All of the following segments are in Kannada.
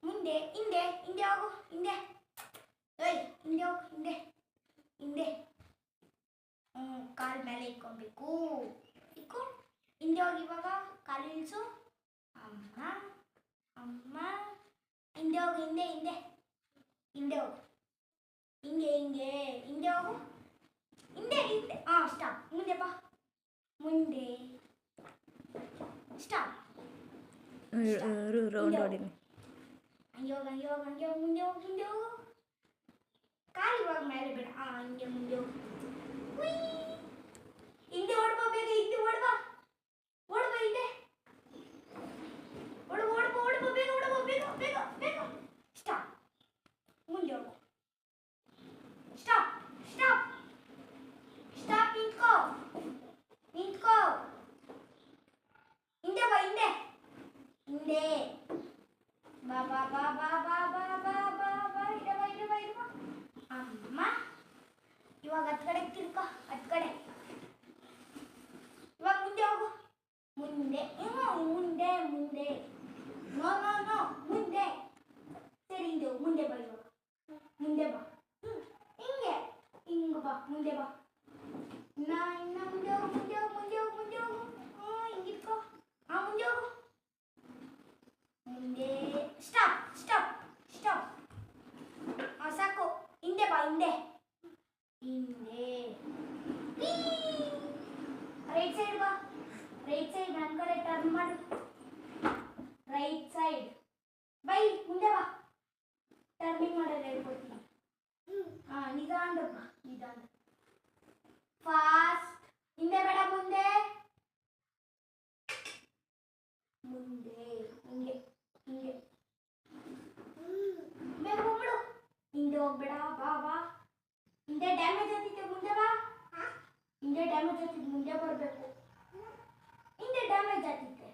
ಮುಂದೆ ಹಿಂದೆ ಹಿಂದೆ ಹೋಗು ಹಿಂದೆ ಏಯ್ ಹಿಂದೆ ಹೋಗು ಹಿಂದೆ ಹಿಂದೆ ಕಾಲ್ ಮೇಲೆ ಇಟ್ಕೊಬೇಕು ಇಕ್ಕು ಹಿಂದೆ ಹೋಗಿ ಇವಾಗ ಕಾಲು ಇಳಿಸು ಅಮ್ಮ ಅಮ್ಮ ಹಿಂದೆ ಹೋಗು ಹಿಂದೆ ಹಿಂದೆ ಹಿಂದೆ ಹೋಗು ಹಿಂಗೆ ಹಿಂಗೆ ಹಿಂದೆ ಹೋಗು ಹಿಂದೆ ಹಿಂದೆ ಸ್ಟಾಪ್ ಮುಂದೆ ಬಾ ಮುಂದೆ ಸ್ಟಾಪ್ ರೌಂಡ್ ಹೊಡಿನಿ ಹಂಗೆ ಹೋಗು ಹಂಗೆ ಹೋಗು ಹಂಗೆ ಹೋಗು ಮುಂದೆ ಹೋಗು ಹಿಂದೆ ಹೋಗು ಕಾಲು ಇವಾಗ ಮೇಲೆ ಬೇಡ ಹಂಗೆ ಮುಂದೆ ಹೋಗು ಹಿಂದೆ ಓಡ್ಬಾ ಬೇಗ ಹಿಂದೆ ಓಡ್ಬಾ ಓಡ್ಬಾ ಹಿಂದೆ ಓಡ್ಬಾ ಓಡ್ಬಾ ಓಡ್ಬಾ ಬೇಗ ಓಡ್ಬಾ ಬೇಗ ಬೇಗ ಬೇಗ ಸ್ಟಾಪ್ ಮುಂದೆ ಹೋಗು ಸ್ಟಾಪ್ ಸ್ಟಾಪ್ ಸ್ಟಾಪ್ ನಿಂತ್ಕೋ ನಿಂತ್ಕೋ ಹಿಂದೆ ಬಾ ಹಿಂದೆ ಹಿಂದೆ ಬಾ ಬಾ ಬಾ ಬಾ ಬಾ ಬಾ ಬಾ ಬಾ ಬಾ ಇಡ ಬಾ ಇಡ ಬಾ ಇಡ ಬಾ ಅಮ್ಮ ಇವಾಗ ಹತ್ತು ಕಡೆ ತಿರ್ಕೋ ಹತ್ತು ಕಡೆ ಇವಾಗ ಮುಂದೆ ಹೋಗು ಮುಂದೆ ಮುಂದೆ ಮುಂದೆ ನೋ ನೋ ನೋ ಮುಂದೆ ಸರಿ ಹಿಂದೆ ಹೋಗು ಮುಂದೆ ಬಾ ಇವಾಗ ಮುಂದೆ ಬಾ ಹಿಂಗೆ ಹಿಂಗೆ ಬಾ ಮುಂದೆ ಬಾ ಇನ್ನ ಮುಂದೆ ಹೋಗು ಮುಂದೆ ಹೋಗು ಮುಂದೆ ಹೋಗು ಮುಂದೆ ಹೋಗು ಹಿಂಗಿಟ್ಕೋ ಮುಂದೆ ಹೋಗು ಮುಂದೆ ಸ್ಟಾಪ್ ಸ್ಟಾಪ್ ಸ್ಟಾಪ್ ಸಾಕು ಹಿಂದೆ ಬಾ ಹಿಂದೆ ಹಿಂದೆ ರೈಟ್ ಸೈಡ್ ಬಾ ರೈಟ್ ಸೈಡ್ ನನ್ನ ಕಡೆ ಟರ್ನ್ ಮಾಡು ರೈಟ್ ಸೈಡ್ ಬೈ ಮುಂದೆ ಬಾ ಟರ್ನಿಂಗ್ ಮಾಡೋದು ಹೇಳ್ಕೊಡ್ತೀನಿ ನಿಧಾನ ಬಾ ನಿಧಾನ ಫಾಸ್ಟ್ ಹಿಂದೆ ಬೇಡ ಮುಂದೆ ಮುಂದೆ ಹಿಂಗೆ ಹಿಂಗೆ ಬೇಗ ಹೋಗ್ಬಿಡು ಹಿಂದೆ ಹೋಗ್ಬೇಡ ಬಾ ಬಾ ಹಿಂದೆ ಡ್ಯಾಮೇಜ್ ಆಗ್ತಿತ್ತು ಮುಂದೆ ಬಾ ಹಿಂದೆ ಡ್ಯಾಮೇಜ್ ಆಗ್ತಿತ್ತು ಮುಂದೆ ಬರಬೇಕು ಹಿಂದೆ ಡ್ಯಾಮೇಜ್ ಆಗ್ತಿತ್ತೆ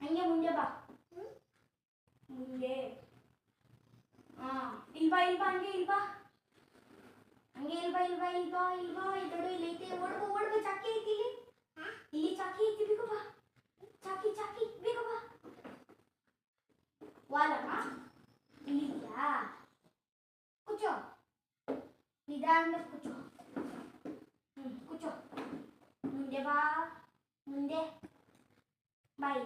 ಹಂಗೆ ಮುಂದೆ ಬಾ ಮುಂದೆ ಇಲ್ವಾ ಇಲ್ವಾ ಹಂಗೆ ಇಲ್ವಾ ಹಂಗೆ ಇಲ್ವಾ ಇಲ್ವಾ ಇಲ್ವಾ ಇಲ್ವಾ ಇದೊಡು ಇಲ್ಲೈತೆ ಓಡ್ಬೋ ಓಡ್ಬೋ ಚಾಕಿ ಐತಿ ಇಲ್ಲಿ ಚಾಕಿ ಐತಿ ಬೇಗ ಬಾ ಚಾಕಿ ಚಾಕಿ ಬೇಗ ಬಾ ವಾಲಮ್ಮ ಇಲ್ಲಿದ್ಯಾ ಕೂಚೋ ನಿಧಾನ ಕೂಚೋ ಕೂಚೋ ಮುಂದೆ ಬಾ ಮುಂದೆ ಬಾಯ್